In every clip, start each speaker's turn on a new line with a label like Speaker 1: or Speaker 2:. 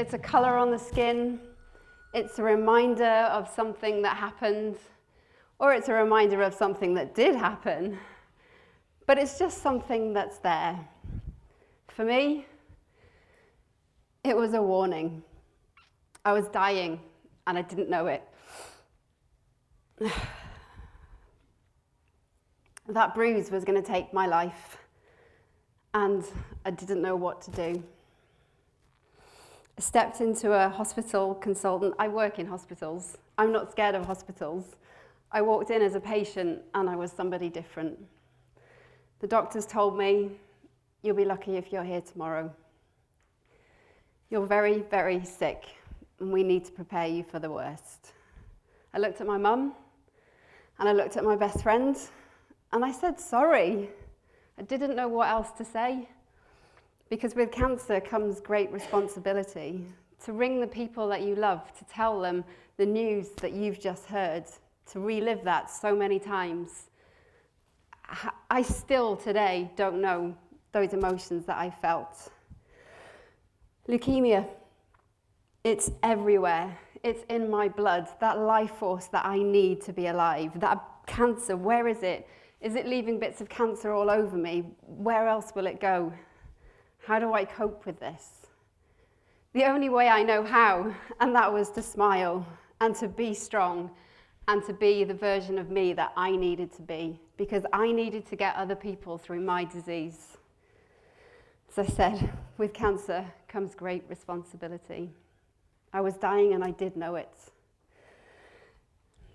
Speaker 1: It's a color on the skin. It's a reminder of something that happened, or it's a reminder of something that did happen. But it's just something that's there. For me, it was a warning. I was dying, and I didn't know it. That bruise was going to take my life, and I didn't know what to do. I stepped into a hospital consultant. I work in hospitals. I'm not scared of hospitals. I walked in as a patient, and I was somebody different. The doctors told me, "You'll be lucky if you're here tomorrow. You're very, very sick, and we need to prepare you for the worst." I looked at my mum, and I looked at my best friend, and I said sorry. I didn't know what else to say, because with cancer comes great responsibility to ring the people that you love, to tell them the news that you've just heard, to relive that so many times. I still today don't know those emotions that I felt. Leukemia, it's everywhere. It's in my blood, that life force that I need to be alive. That cancer, where is it? Is it leaving bits of cancer all over me? Where else will it go? How do I cope with this? The only way I know how, and that was to smile and to be strong and to be the version of me that I needed to be, because I needed to get other people through my disease. As I said, with cancer comes great responsibility. I was dying and I did know it.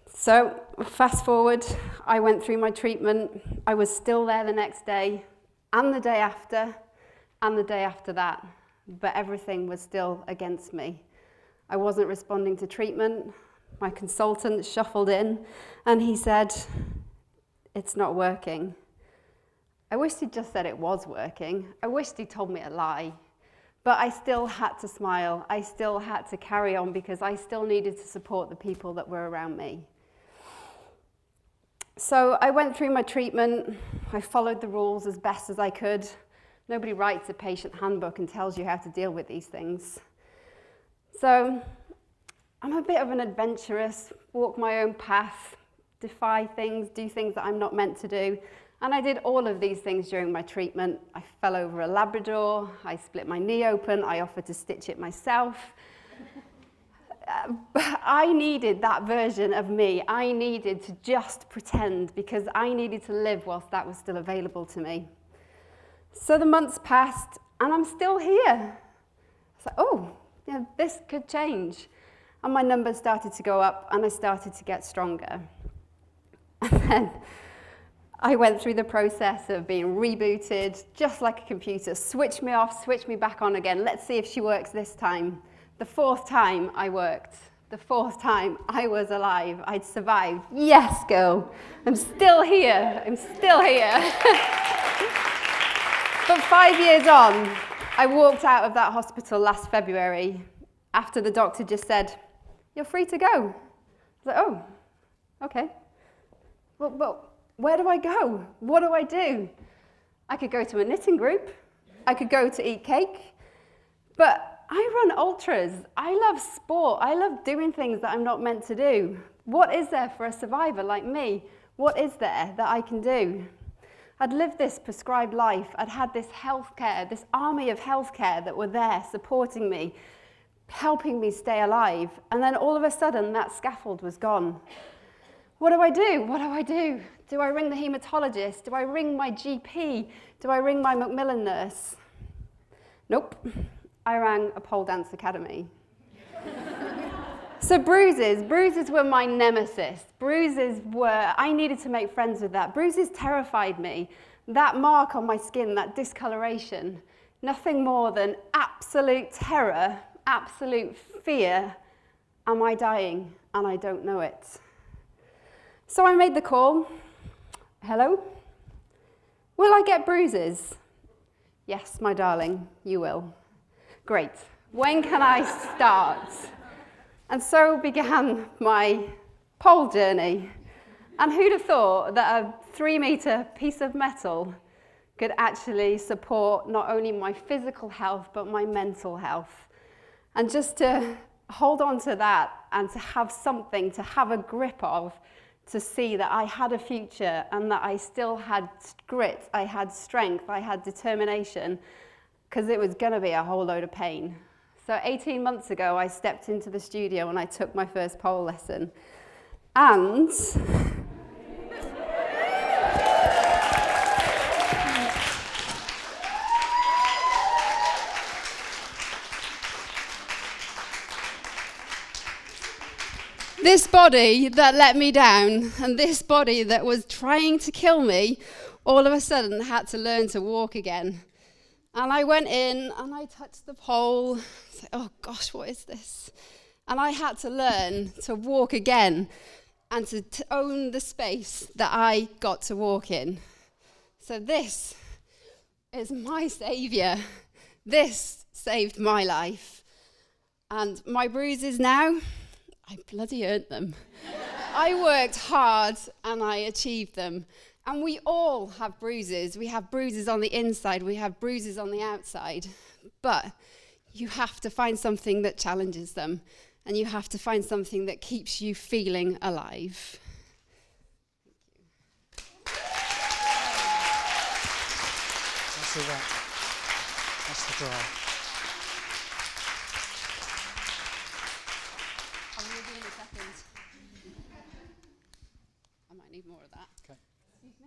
Speaker 1: So, fast forward, I went through my treatment. I was still there the next day, and the day after, and the day after that, but everything was still against me. I wasn't responding to treatment. My consultant shuffled in, and he said, "It's not working." I wished he'd just said it was working. I wished he'd told me a lie. But I still had to smile. I still had to carry on because I still needed to support the people that were around me. So I went through my treatment. I followed the rules as best as I could. Nobody writes a patient handbook and tells you how to deal with these things. So I'm a bit of an adventurous, walk my own path, defy things, do things that I'm not meant to do. And I did all of these things during my treatment. I fell over a Labrador, I split my knee open, I offered to stitch it myself. But I needed that version of me. I needed to just pretend because I needed to live whilst that was still available to me. So the months passed and I'm still here. It's like, oh, yeah, this could change. And my numbers started to go up and I started to get stronger. And then I went through the process of being rebooted, just like a computer. Switch me off, switch me back on again. Let's see if she works this time. The fourth time I worked. The fourth time I was alive. I'd survived. Yes, girl. I'm still here. I'm still here. But 5 years on, I walked out of that hospital last February after the doctor just said, "You're free to go." I was like, oh, okay. Well, where do I go? What do I do? I could go to a knitting group. I could go to eat cake. But I run ultras. I love sport. I love doing things that I'm not meant to do. What is there for a survivor like me? What is there that I can do? I'd lived this prescribed life. I'd had this healthcare, this army of healthcare that were there supporting me, helping me stay alive. And then all of a sudden, that scaffold was gone. What do I do? What do I do? Do I ring the hematologist? Do I ring my GP? Do I ring my Macmillan nurse? Nope. I rang a pole dance academy. So bruises were my nemesis. I needed to make friends with that. Bruises terrified me. That mark on my skin, that discoloration, nothing more than absolute terror, absolute fear. Am I dying? And I don't know it. So I made the call. Hello? Will I get bruises? Yes, my darling, you will. Great. When can I start? And so began my pole journey. And who'd have thought that a 3-meter piece of metal could actually support not only my physical health, but my mental health. And just to hold on to that and to have something to have a grip of, to see that I had a future and that I still had grit, I had strength, I had determination, because it was going to be a whole load of pain. So 18 months ago, I stepped into the studio and I took my first pole lesson. And this body that let me down and this body that was trying to kill me, all of a sudden had to learn to walk again. And I went in and I touched the pole. I was like, oh gosh, what is this? And I had to learn to walk again and to own the space that I got to walk in. So this is my saviour. This saved my life. And my bruises now, I bloody earned them. I worked hard and I achieved them. And we all have bruises. We have bruises on the inside, we have bruises on the outside. But you have to find something that challenges them. And you have to find something that keeps you feeling alive.
Speaker 2: That's the wet. That's the dry.
Speaker 1: I'm going to do in a second. I might need more of that.
Speaker 2: Okay.
Speaker 1: Excuse me.